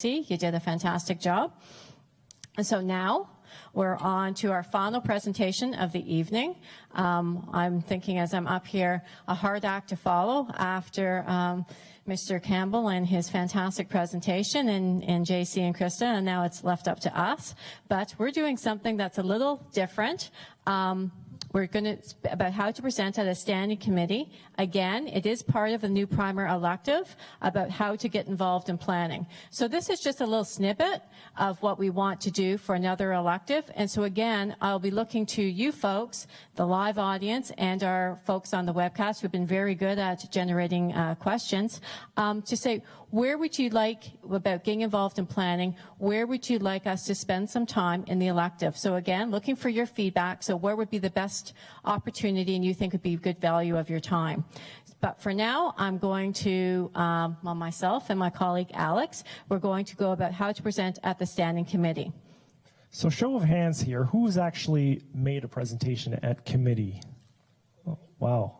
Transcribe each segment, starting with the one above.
You did a fantastic job. And so now we're on to our final presentation of the evening. I'm thinking as I'm up here, a hard act to follow after Mr. Campbell and his fantastic presentation and JC and Krista, and now it's left up to us. But we're doing something that's a little different. We're going to, about how to present at a standing committee. Again, it is part of the new primer elective about how to get involved in planning. So this is just a little snippet of what we want to do for another elective. And so again, I'll be looking to you folks, the live audience, and our folks on the webcast who've been very good at generating questions, to say, where would you like, about getting involved in planning, where would you like us to spend some time in the elective? So again, looking for your feedback. So where would be the best opportunity and you think would be good value of your time? But for now, I'm going to, myself and my colleague Alex, we're going to go about how to present at the standing committee. So show of hands here, who's actually made a presentation at committee? Oh, wow.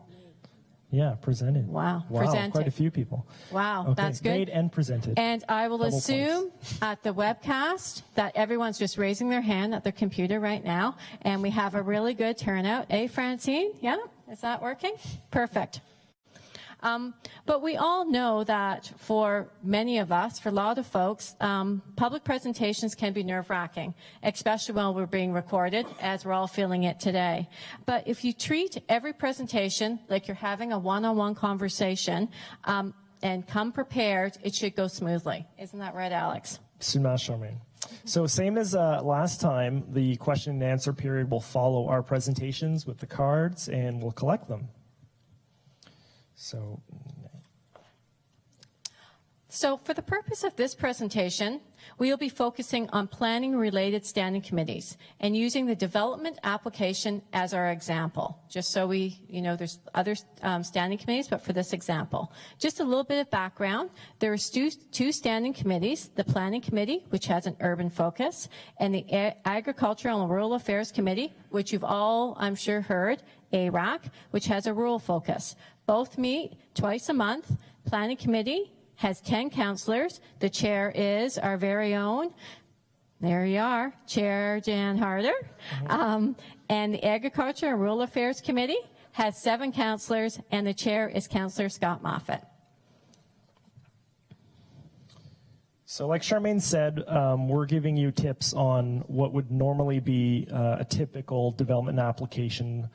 Yeah, presented. Wow, presented. Quite a few people. Wow, okay. That's good. Made and presented. And I will Double assume points. at the webcast that everyone's just raising their hand at their computer right now, and we have a really good turnout. Eh, Francine? Yeah? Is that working? Perfect. But we all know that for many of us, for a lot of folks, public presentations can be nerve-wracking, especially when we're being recorded, as we're all feeling it today. But if you treat every presentation like you're having a one-on-one conversation and come prepared, it should go smoothly. Isn't that right, Alex? Absolument, Charmaine. So same as last time, the question and answer period will follow our presentations with the cards, and we'll collect them. So for the purpose of this presentation, we will be focusing on planning-related standing committees and using the development application as our example. Just so we, there's other standing committees, but for this example. Just a little bit of background. There are two standing committees, the Planning Committee, which has an urban focus, and the Agricultural and Rural Affairs Committee, which you've all, I'm sure, heard, ARAC, which has a rural focus. Both meet twice a month. Planning Committee has 10 councillors. The chair is our very own, there you are, Chair Jan Harder. And the Agriculture and Rural Affairs Committee has 7 councillors, and the chair is Councillor Scott Moffat. So like Charmaine said, we're giving you tips on what would normally be a typical development application.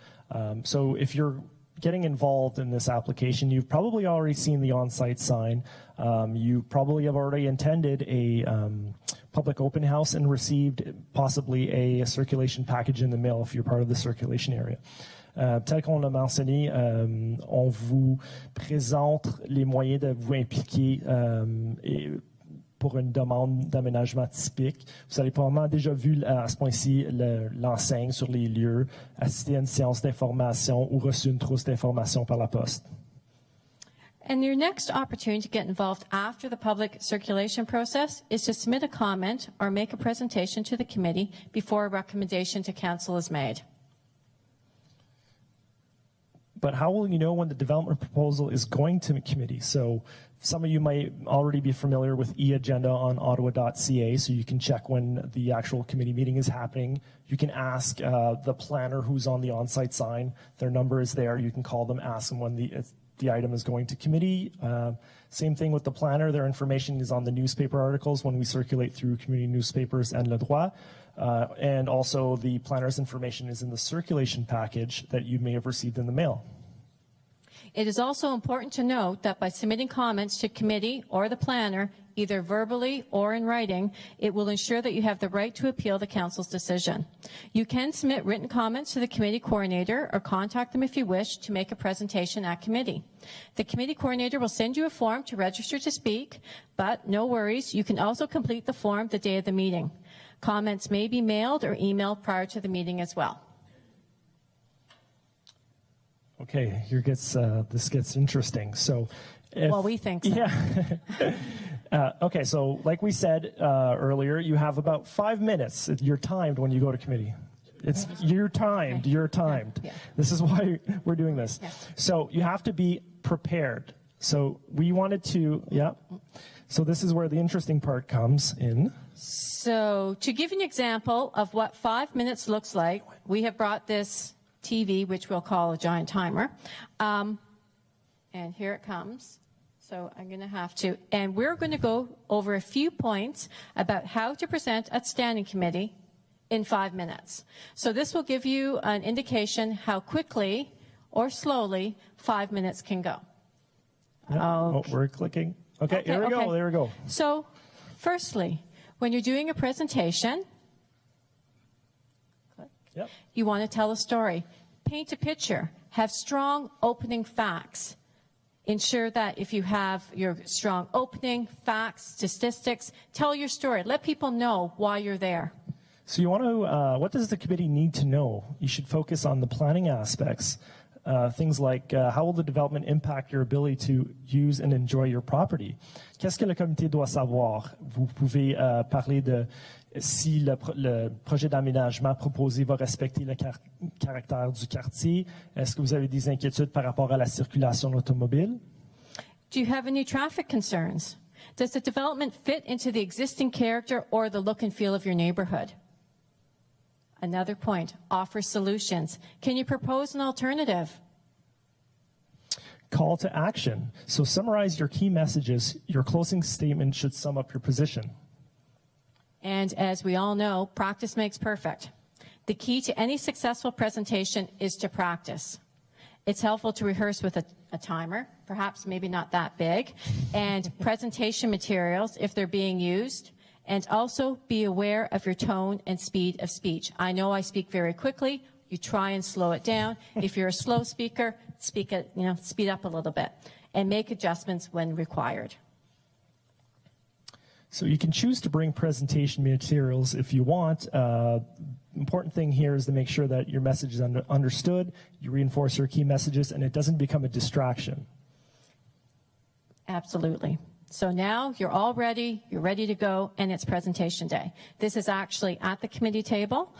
So if you're getting involved in this application, you've probably already seen the on-site sign. You probably have already attended a public open house and received possibly a circulation package in the mail if you're part of the circulation area. Tel qu'on l'a mentionné, on vous présente les moyens de vous impliquer pour une demande d'aménagement typique. Vous avez probablement déjà vu à ce point-ci l'enseigne sur les lieux, assisté à une séance d'information ou reçu une trousse d'information par la poste. And your next opportunity to get involved after the public circulation process is to submit a comment or make a presentation to the committee before a recommendation to council is made. But how will you know when the development proposal is going to committee? So some of you might already be familiar with e-agenda on ottawa.ca, so you can check when the actual committee meeting is happening. You can ask the planner who's on the on-site sign. Their number is there. You can call them, ask them when the item is going to committee. Same thing with the planner. Their information is on the newspaper articles when we circulate through community newspapers and Le Droit. And also the planner's information is in the circulation package that you may have received in the mail. It is also important to note that by submitting comments to committee or the planner, either verbally or in writing, it will ensure that you have the right to appeal the council's decision. You can submit written comments to the committee coordinator or contact them if you wish to make a presentation at committee. The committee coordinator will send you a form to register to speak, but no worries, you can also complete the form the day of the meeting. Comments may be mailed or emailed prior to the meeting as well. Okay, this gets interesting. So, well, we think so. Yeah. Okay, so like we said earlier, you have about 5 minutes. You're timed when you go to committee. You're timed. You're timed. Yeah. This is why we're doing this. Yeah. So you have to be prepared. So we wanted to, So this is where the interesting part comes in. So to give you an example of what 5 minutes looks like, we have brought this TV, which we'll call a giant timer. And here it comes. So I'm going to have to, and we're going to go over a few points about how to present at standing committee in 5 minutes. So this will give you an indication how quickly or slowly 5 minutes can go. Yep. Oh, we're clicking. Okay, here we go. There we go. So firstly, when you're doing a presentation, yep, you want to tell a story. Paint a picture. Have strong opening facts. Ensure that if you have your strong opening, facts, statistics, tell your story. Let people know why you're there. So you want to, what does the committee need to know? You should focus on the planning aspects. Things like how will the development impact your ability to use and enjoy your property? Qu'est-ce que le comité doit savoir? Vous pouvez parler de si le projet d'aménagement proposé va respecter le caractère du quartier. Est-ce que vous avez des inquiétudes par rapport à la circulation automobile? Do you have any traffic concerns? Does the development fit into the existing character or the look and feel of your neighborhood? Another point, offer solutions. Can you propose an alternative? Call to action. So summarize your key messages. Your closing statement should sum up your position. And as we all know, practice makes perfect. The key to any successful presentation is to practice. It's helpful to rehearse with a timer, perhaps maybe not that big, and presentation materials if they're being used. And also be aware of your tone and speed of speech. I know I speak very quickly. You try and slow it down. If you're a slow speaker, speak it, speed up a little bit and make adjustments when required. So you can choose to bring presentation materials if you want. Important thing here is to make sure that your message is understood, you reinforce your key messages, and it doesn't become a distraction. Absolutely. So now you're all ready, you're ready to go, and it's presentation day. This is actually at the committee table.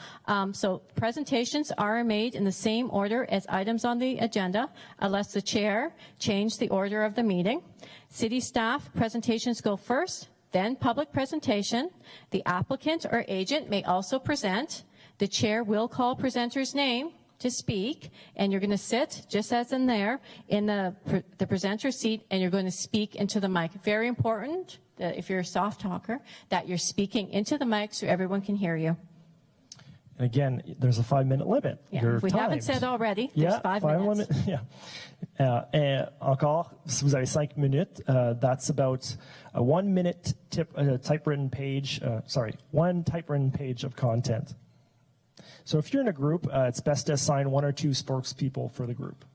So presentations are made in the same order as items on the agenda, unless the chair changed the order of the meeting. City staff presentations go first, then public presentation. The applicant or agent may also present. The chair will call presenter's name to speak, and you're going to sit, just as in there, in the presenter seat, and you're going to speak into the mic. Very important, if you're a soft talker, that you're speaking into the mic so everyone can hear you. And again, there's a 5-minute limit. Yeah, if we haven't said already, there's 5 minutes. Et encore, si vous avez 5 minutes, that's about a 1 minute typewritten page, one typewritten page of content. So if you're in a group, it's best to assign 1 or 2 spokespeople for the group.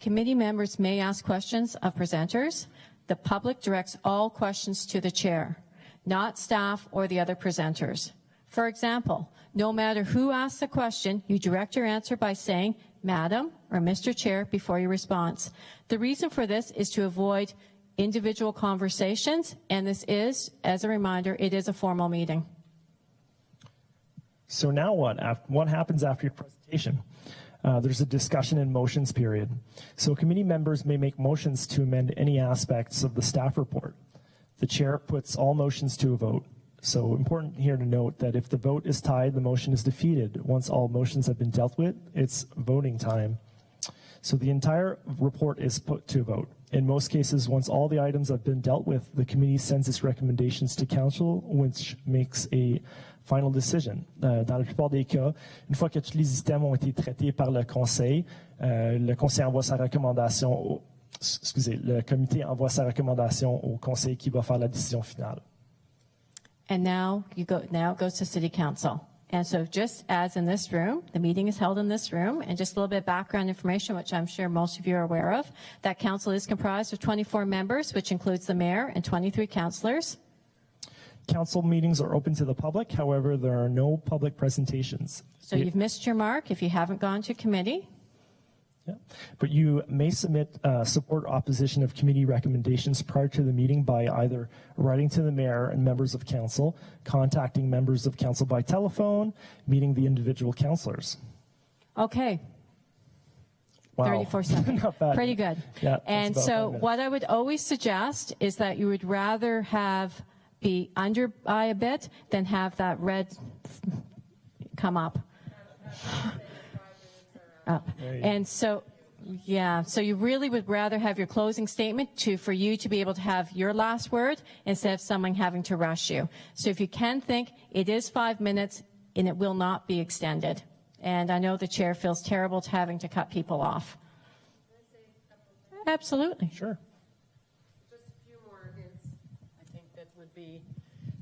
Committee members may ask questions of presenters. The public directs all questions to the chair, not staff or the other presenters. For example, no matter who asks a question, you direct your answer by saying, Madam or Mr. Chair, before your response. The reason for this is to avoid individual conversations, and this is, as a reminder, it is a formal meeting. So now what? What happens after your presentation? There's a discussion and motions period. So committee members may make motions to amend any aspects of the staff report. The chair puts all motions to a vote. So important here to note that if the vote is tied, the motion is defeated. Once all motions have been dealt with, it's voting time. So the entire report is put to a vote. In most cases, once all the items have been dealt with, the committee sends its recommendations to council, which makes a final decision. Dans la plupart des cas, une fois que tous les items ont été traités par le conseil envoie sa recommandation le comité envoie sa recommandation au conseil qui va faire la décision finale. And now it goes to City Council. And so just as in this room, the meeting is held in this room, and just a little bit of background information, which I'm sure most of you are aware of, that council is comprised of 24 members, which includes the mayor and 23 councillors. Council meetings are open to the public. However, there are no public presentations. So you've missed your mark if you haven't gone to committee. Yeah. But you may submit support opposition of committee recommendations prior to the meeting by either writing to the mayor and members of council, contacting members of council by telephone, meeting the individual councillors. Okay. Wow. 34 seconds. Not bad. Pretty good. Yeah, and that's about so 5 minutes. what I would always suggest is that you would rather be under by a bit than have that red come up. Up. And so, yeah, so you really would rather have your closing statement for you to be able to have your last word instead of someone having to rush you. So if you can think, it is 5 minutes and it will not be extended. And I know the chair feels terrible to having to cut people off. Absolutely. Sure. Just a few more hints, I think, that would be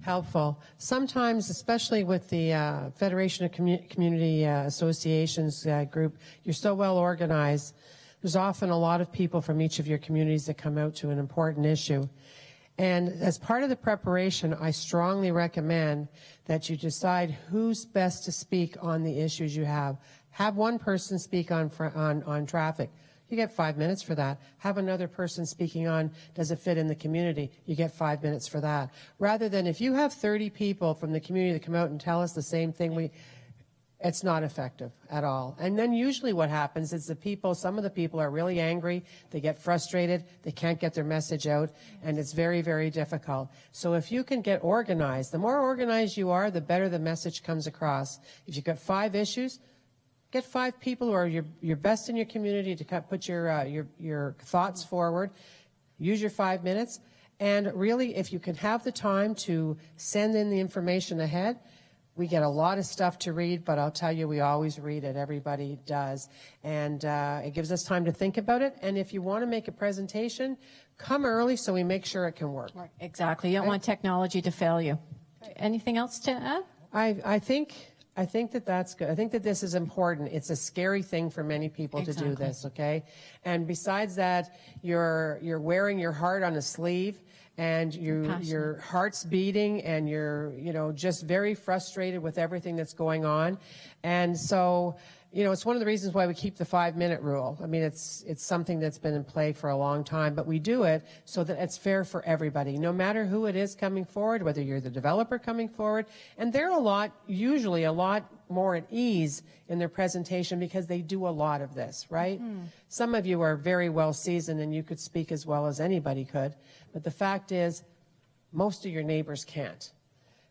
helpful. Sometimes, especially with the Federation of Community Associations group, you're so well organized. There's often a lot of people from each of your communities that come out to an important issue. And as part of the preparation, I strongly recommend that you decide who's best to speak on the issues you have. Have one person speak on traffic. You get 5 minutes for that. Have another person speaking on, does it fit in the community? You get 5 minutes for that. Rather than if you have 30 people from the community that come out and tell us the same thing, it's not effective at all. And then usually what happens is some of the people are really angry, they get frustrated, they can't get their message out, and it's very, very difficult. So if you can get organized, the more organized you are, the better the message comes across. If you've got 5 issues, get 5 people who are your best in your community to put your thoughts forward. Use your 5 minutes. And really, if you can have the time to send in the information ahead, we get a lot of stuff to read, but I'll tell you, we always read it. Everybody does. And it gives us time to think about it. And if you want to make a presentation, come early so we make sure it can work. Right. Exactly. You don't want technology to fail you. Anything else to add? I think that's good. I think that this is important. It's a scary thing for many people to do this, okay? And besides that, you're wearing your heart on a sleeve, and your heart's beating, and you're just very frustrated with everything that's going on. And so, it's one of the reasons why we keep the 5-minute rule. I mean, it's something that's been in play for a long time, but we do it so that it's fair for everybody, no matter who it is coming forward, whether you're the developer coming forward. And they're usually a lot more at ease in their presentation because they do a lot of this, right? Mm-hmm. Some of you are very well seasoned and you could speak as well as anybody could, but the fact is most of your neighbors can't.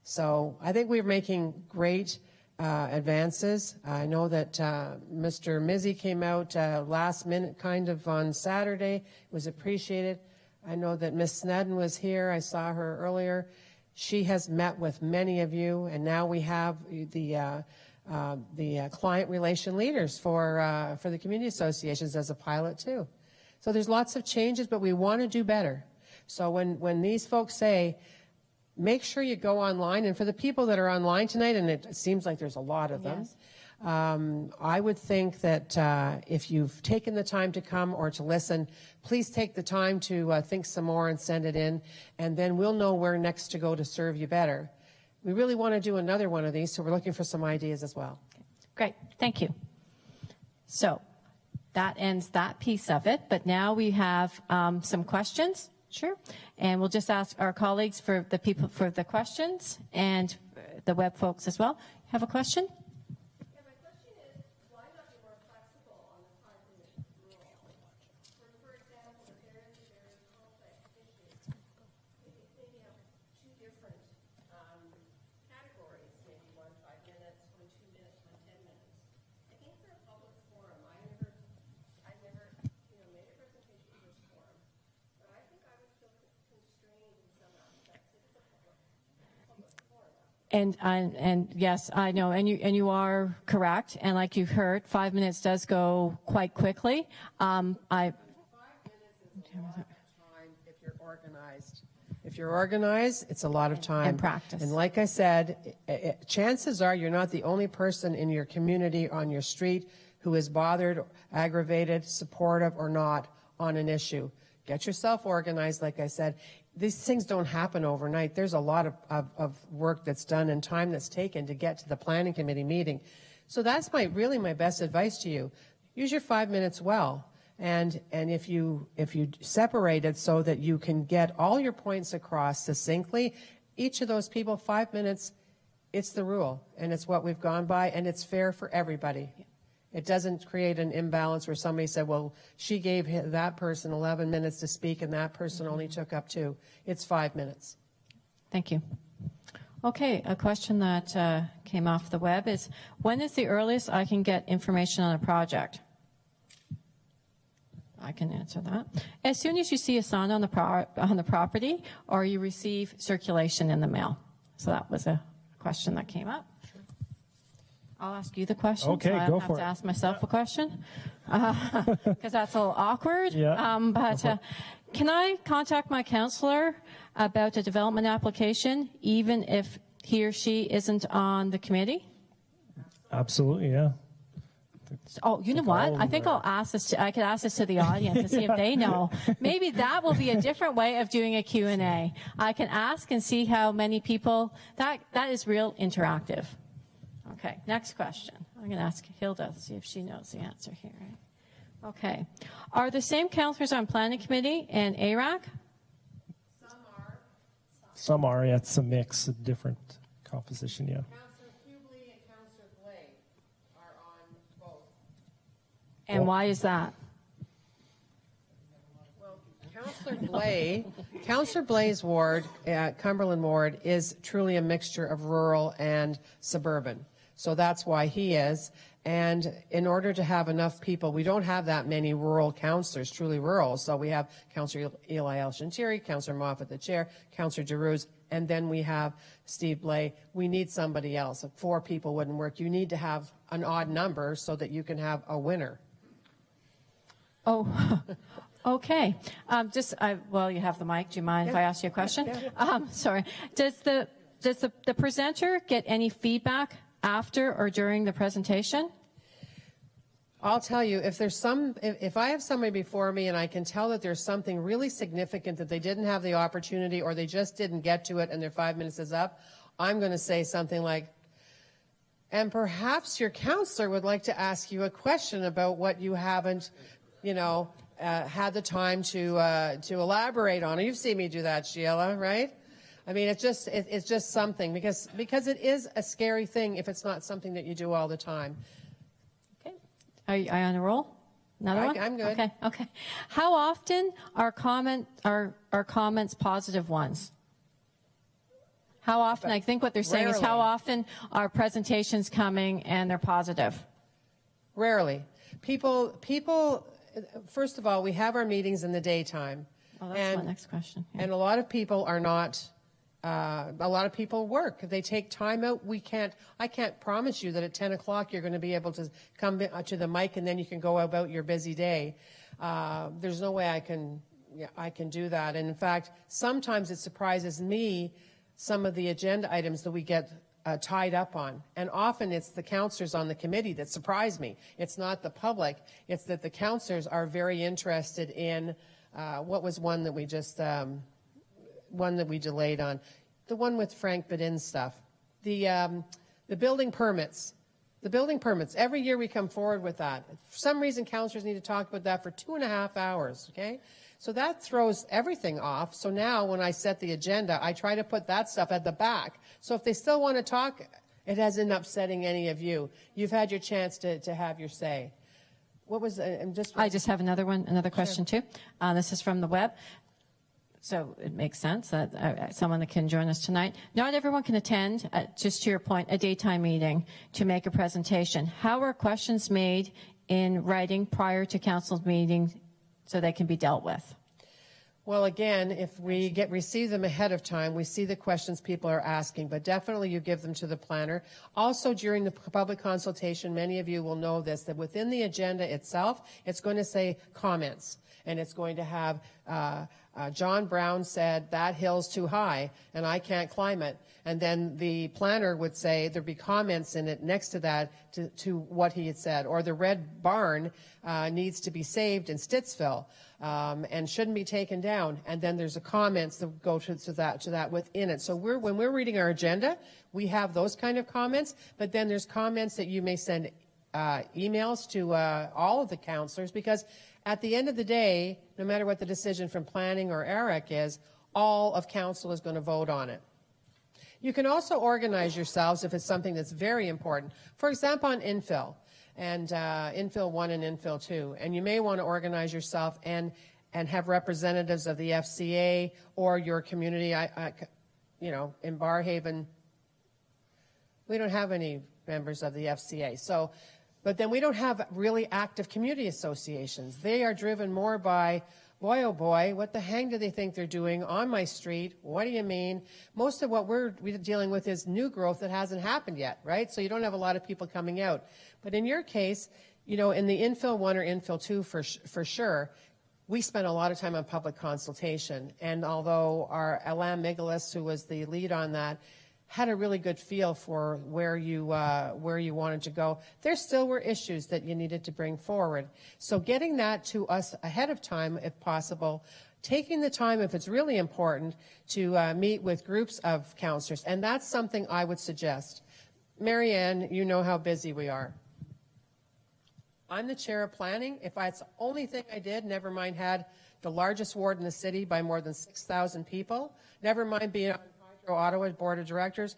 So I think we're making great advances. I know that Mr. Mizzy came out last minute kind of on Saturday. It was appreciated. I know that Ms. Snedden was here. I saw her earlier. She has met with many of you, and now we have the client relation leaders for the community associations as a pilot too. So there's lots of changes, but we want to do better. So when these folks say, make sure you go online, and for the people that are online tonight, and it seems like there's a lot of them, yes. I would think that if you've taken the time to come or to listen, please take the time to think some more and send it in, and then we'll know where next to go to serve you better. We really want to do another one of these, so we're looking for some ideas as well. Great, thank you. So that ends that piece of it, but now we have some questions. Sure. And we'll just ask our colleagues for the questions and the web folks as well. Have a question? Yeah, my question is, why not be more flexible on the 5-minute rule? For example, if there is a very complex issue, maybe have 2 different categories, maybe one 5 minutes, one 2 minutes, one 10 minutes. I think for a public forum, I never made a presentation in this forum. But I think I would feel constrained in some aspects. It is a public forum. And yes, I know, and you are correct. And like you've heard, 5 minutes does go quite quickly. 5 minutes is a lot of time if you're organized. If you're organized, it's a lot of time. And practice. And like I said, chances are you're not the only person in your community, on your street, who is bothered, aggravated, supportive, or not on an issue. Get yourself organized, like I said. These things don't happen overnight. There's a lot of work that's done and time that's taken to get to the planning committee meeting. So that's really my best advice to you. Use your 5 minutes well. And if you separate it so that you can get all your points across succinctly, each of those people, 5 minutes, it's the rule. And it's what we've gone by, and it's fair for everybody. It doesn't create an imbalance where somebody said, well, she gave that person 11 minutes to speak and that person only took up 2. It's 5 minutes. Thank you. Okay, a question that came off the web is, when is the earliest I can get information on a project? I can answer that. As soon as you see a sign on the property or you receive circulation in the mail. So that was a question that came up. I'll ask you the question. Okay, so I go don't have for to it. ask myself a question because that's a little awkward. Yeah, But can I contact my counselor about a development application, even if he or she isn't on the committee? Absolutely, yeah. Oh, you know what? I think I'll ask this. I could ask this to the audience and see if they know. Maybe that will be a different way of doing a Q&A. I can ask and see how many people. That is real interactive. Okay, next question. I'm going to ask Hilda to see if she knows the answer here. Okay. Are the same counselors on Planning Committee and ARAC? Some are, yeah, it's a mix, a different composition, yeah. Councillor Hubley and Councillor Blay are on both. And why is that? Well, Councillor Blay's ward, Cumberland ward, is truly a mixture of rural and suburban. So that's why he is. And in order to have enough people, we don't have that many rural councillors, truly rural. So we have Councillor Eli El-Shantiri, Councillor Moffat, the chair, Councillor Giroux, and then we have Steve Blay. We need somebody else. 4 people wouldn't work. You need to have an odd number so that you can have a winner. Oh, okay. Well, you have the mic. Do you mind if I ask you a question? Yeah. Sorry. Does the presenter get any feedback after or during the presentation? I'll tell you, if I have somebody before me and I can tell that there's something really significant that they didn't have the opportunity or they just didn't get to it and their 5 minutes is up, I'm going to say something like, and perhaps your counselor would like to ask you a question about what you haven't, had the time to elaborate on. You've seen me do that, Sheila, right? I mean, it's just something because it is a scary thing if it's not something that you do all the time. Okay. Are you on a roll? Another one? I'm good. Okay. How often are comments positive ones? How often? I think what they're saying is how often are presentations coming and they're positive? Rarely. People. First of all, we have our meetings in the daytime. Oh, that's my next question. Yeah. And a lot of people are not. A lot of people work. They take time out. I can't promise you that at 10 o'clock you're going to be able to come to the mic and then you can go about your busy day. There's no way I can do that. And in fact, sometimes it surprises me some of the agenda items that we get tied up on. And often it's the councillors on the committee that surprise me. It's not the public. It's that the councillors are very interested in what was one that we just one that we delayed on, the one with Frank Badin's stuff, the building permits. The building permits. Every year we come forward with that. For some reason, councillors need to talk about that for 2.5 hours. Okay, so that throws everything off. So now, when I set the agenda, I try to put that stuff at the back. So if they still want to talk, it hasn't upsetting any of you. You've had your chance to have your say. What was I just have another question too. This is from the web. So it makes sense that someone that can join us tonight. Not everyone can attend, just to your point, a daytime meeting to make a presentation. How are questions made in writing prior to council's meeting so they can be dealt with? Well, again, if we receive them ahead of time, we see the questions people are asking, but definitely you give them to the planner. Also, during the public consultation, many of you will know this, that within the agenda itself, it's going to say comments, and it's going to have John Brown said that hill's too high and I can't climb it. And then the planner would say there'd be comments in it next to that to what he had said. Or the red barn needs to be saved in Stittsville and shouldn't be taken down. And then there's a comments that go to that within it. So when we're reading our agenda, we have those kind of comments, but then there's comments that you may send emails to all of the councillors, because at the end of the day, no matter what the decision from planning or ERIC is, all of council is going to vote on it. You can also organize yourselves if it's something that's very important. For example, on infill. and infill 1 and infill 2. And you may want to organize yourself and have representatives of the FCA or your community. You know, in Barrhaven, we don't have any members of the FCA. So, but then we don't have really active community associations. They are driven more by, boy, oh boy, what the hang do they think they're doing on my street? What do you mean? Most of what we're dealing with is new growth that hasn't happened yet, right? So you don't have a lot of people coming out. But in your case, you know, in the infill 1 or infill 2 for sure, we spent a lot of time on public consultation. And although our Alain Migalis, who was the lead on that, had a really good feel for where you wanted to go, there still were issues that you needed to bring forward. So getting that to us ahead of time, if possible, taking the time, if it's really important, to meet with groups of councillors. And that's something I would suggest. Marianne, you know how busy we are. I'm the chair of planning. If it's the only thing I did, never mind had the largest ward in the city by more than 6,000 people, never mind being on Hydro Ottawa Board of Directors,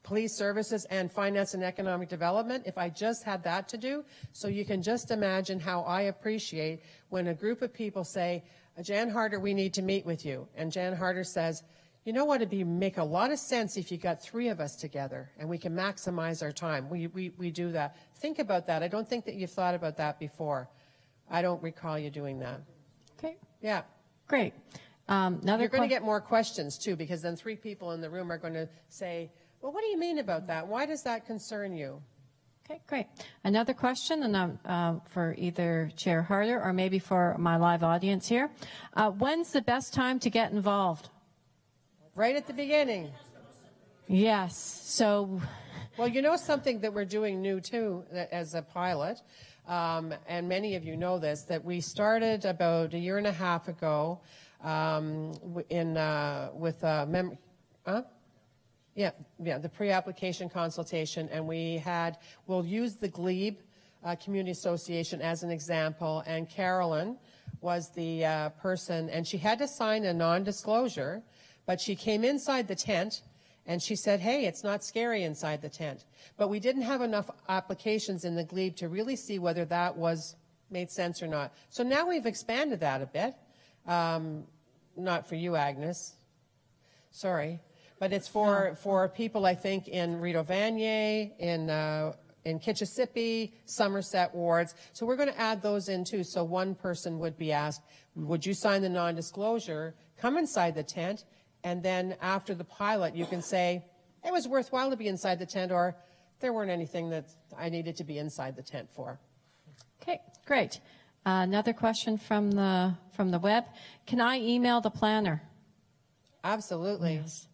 Police Services, and Finance and Economic Development, if I just had that to do. So you can just imagine how I appreciate when a group of people say, Jan Harder, we need to meet with you. And Jan Harder says, you know what, it'd make a lot of sense if you got 3 of us together and we can maximize our time. We do that. Think about that. I don't think that you've thought about that before. I don't recall you doing that. Okay. Yeah. Great. You're going to get more questions too, because then 3 people in the room are going to say, well, what do you mean about that? Why does that concern you? Okay, great. Another question, and for either Chair Harder or maybe for my live audience here. When's the best time to get involved? Right at the beginning. Yes. So, well, you know something that we're doing new too as a pilot, and many of you know this, that we started about a year and a half ago with the pre-application consultation, and we'll use the Glebe Community Association as an example, and Carolyn was the person, and she had to sign a non-disclosure. But she came inside the tent and she said, hey, it's not scary inside the tent. But we didn't have enough applications in the Glebe to really see whether that made sense or not. So now we've expanded that a bit. Not for you, Agnes. Sorry. But it's for people, I think, in Rideau Vanier, in Kitchissippi, Somerset wards. So we're going to add those in too. So one person would be asked, would you sign the non-disclosure, come inside the tent, and then after the pilot, you can say, it was worthwhile to be inside the tent, or there weren't anything that I needed to be inside the tent for. Okay, great. Another question from the web. Can I email the planner? Absolutely. Yes.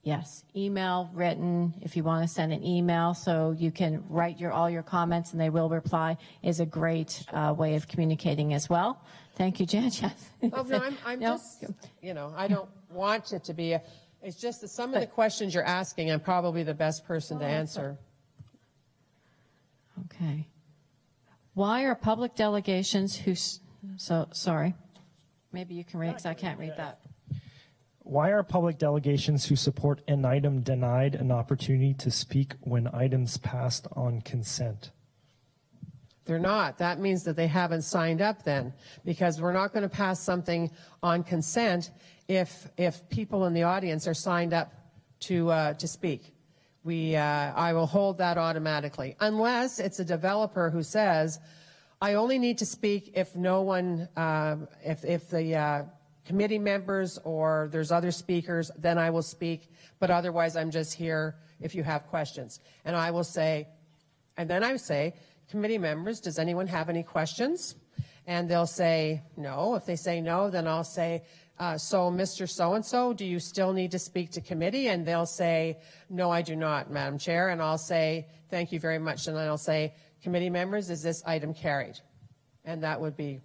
Yes, email, written, if you want to send an email so you can write all your comments and they will reply, is a great way of communicating as well. Thank you, Jan. Oh, no, I'm just, you know, I don't want it to be it's just that some of the questions you're asking, I'm probably the best person to answer. Okay. Why are public delegations sorry, maybe you can read because I can't read that. Why are public delegations who support an item denied an opportunity to speak when items passed on consent? They're not. That means that they haven't signed up then, because we're not going to pass something on consent if people in the audience are signed up to speak. I will hold that automatically, unless it's a developer who says, I only need to speak if no one, if the committee members or there's other speakers, then I will speak, but otherwise I'm just here if you have questions. And I will say, and then I say, committee members, does anyone have any questions? And they'll say no. If they say no, then I'll say, so Mr. So-and-so, do you still need to speak to committee? And they'll say, no, I do not, Madam Chair. And I'll say, thank you very much. And then I'll say, committee members, is this item carried? And that would be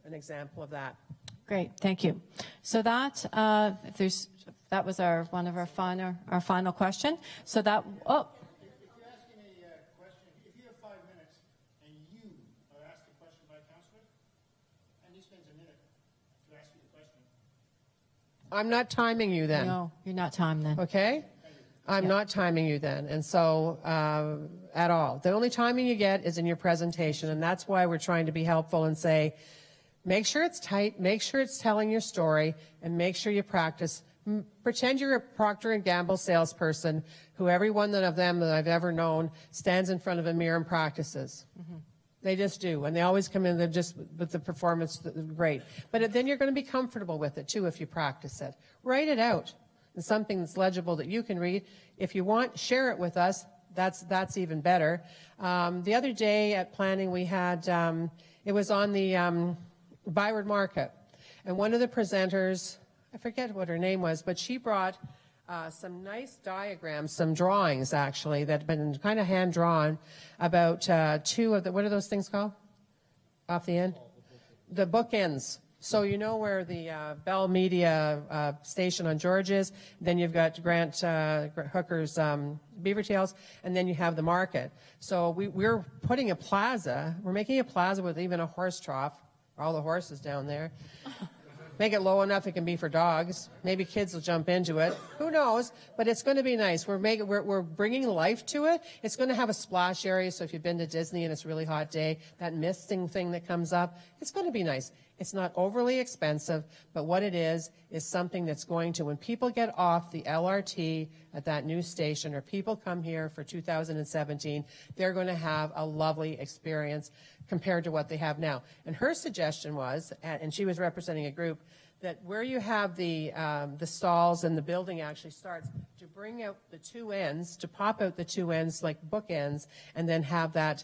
an example of that. Great, thank you. So that that was one of our final question. So that If you're asking a question, if you have 5 minutes and you are asked a question by a councillor, and he spends a minute to ask you the question. I'm not timing you then. No, you're not timed then. Okay? I'm not timing you then, and so at all. The only timing you get is in your presentation, and that's why we're trying to be helpful and say, make sure it's tight, make sure it's telling your story, and make sure you practice. Pretend you're a Procter & Gamble salesperson who every one of them that I've ever known stands in front of a mirror and practices. Mm-hmm. They just do, and they always come in, they're just with the performance, great. But then you're going to be comfortable with it, too, if you practice it. Write it out. It's something that's legible that you can read. If you want, share it with us. That's even better. The other day at planning, we had, it was on the Byward Market, and one of the presenters, I forget what her name was, but she brought some nice diagrams, some drawings actually that had been kind of hand drawn about two of the, what are those things called? Off the end? The bookends. So you know where the Bell Media station on George is, then you've got Grant Hooker's Beaver Tails, and then you have the market. So we're putting a plaza, we're making a plaza with even a horse trough, all the horses down there. Make it low enough it can be for dogs. Maybe kids will jump into it. Who knows? But it's going to be nice. We're bringing life to it. It's going to have a splash area, so if you've been to Disney and it's a really hot day, that misting thing that comes up, it's going to be nice. It's not overly expensive, but what it is something that's going to, when people get off the LRT at that new station, or people come here for 2017, they're going to have a lovely experience compared to what they have now. And her suggestion was, and she was representing a group, that where you have the stalls and the building actually starts, to bring out the two ends, to pop out the two ends like bookends, and then have that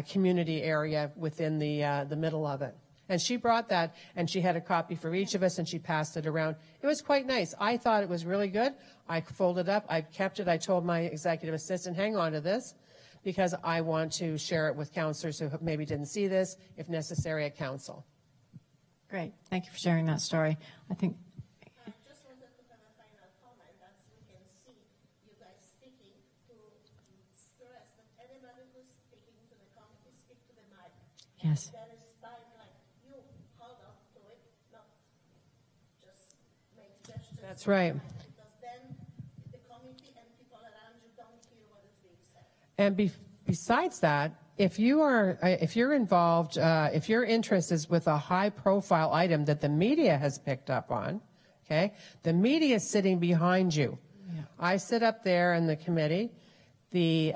community area within the middle of it. And she brought that, and she had a copy for each of us, and she passed it around. It was quite nice. I thought it was really good. I folded up. I kept it. I told my executive assistant, hang on to this, because I want to share it with counselors who maybe didn't see this, if necessary, at council. Great. Thank you for sharing that story. I think. I just wanted to have a final comment that we can see you guys speaking to stress that anybody who's speaking to the committee speak to the mic. Yes. There is time like you hold on to it, not just make gestures. That's right. Because then the committee and people around you don't hear what is being said. And besides that, if you're involved, if your interest is with a high-profile item that the media has picked up on, okay, the media is sitting behind you. Yeah. I sit up there in the committee. The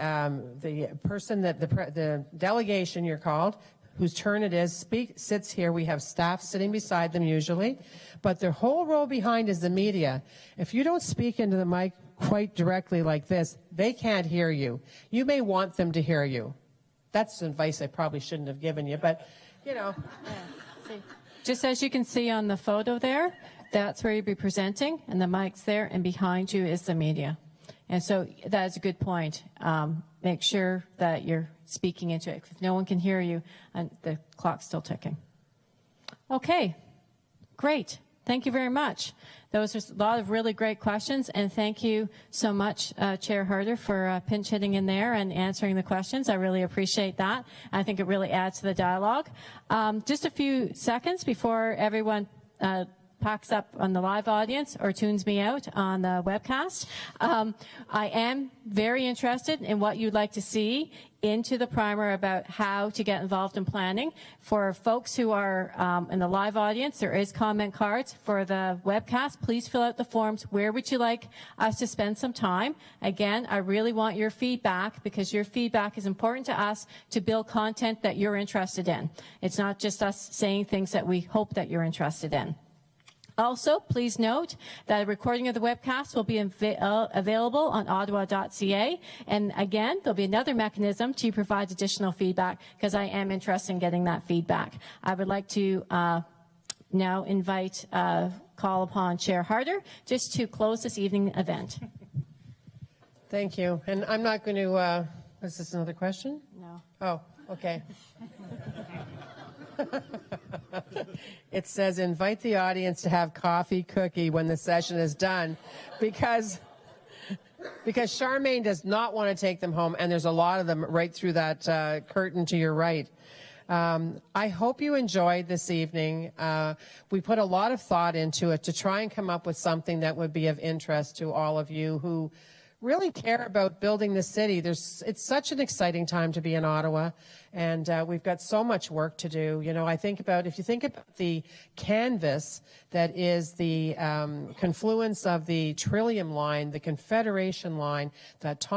person that the delegation you're called, whose turn it is, sits here. We have staff sitting beside them usually, but the whole row behind is the media. If you don't speak into the mic quite directly like this, they can't hear you. You may want them to hear you. That's advice I probably shouldn't have given you, but, you know. Yeah. Just as you can see on the photo there, that's where you'll be presenting, and the mic's there, and behind you is the media. And so that is a good point. Make sure that you're speaking into it. If no one can hear you, and the clock's still ticking. Okay, great. Thank you very much. Those are a lot of really great questions, and thank you so much, Chair Harder, for pinch hitting in there and answering the questions. I really appreciate that. I think it really adds to the dialogue. Just a few seconds before everyone packs up on the live audience or tunes me out on the webcast. I am very interested in what you'd like to see into the primer about how to get involved in planning. For folks who are in the live audience, there is comment cards. For the webcast, please fill out the forms. Where would you like us to spend some time? Again, I really want your feedback, because your feedback is important to us to build content that you're interested in. It's not just us saying things that we hope that you're interested in. Also, please note that a recording of the webcast will be available on ottawa.ca. And again, there'll be another mechanism to provide additional feedback, because I am interested in getting that feedback. I would like to now call upon Chair Harder just to close this evening event. Thank you. And I'm not going to, is this another question? No. Oh, okay. It says invite the audience to have coffee cookie when the session is done, because Charmaine does not want to take them home, and there's a lot of them right through that curtain to your right. I hope you enjoyed this evening. We put a lot of thought into it to try and come up with something that would be of interest to all of you who really care about building the city. It's such an exciting time to be in Ottawa, and we've got so much work to do. You know, if you think about the canvas that is the confluence of the Trillium line, the Confederation line, that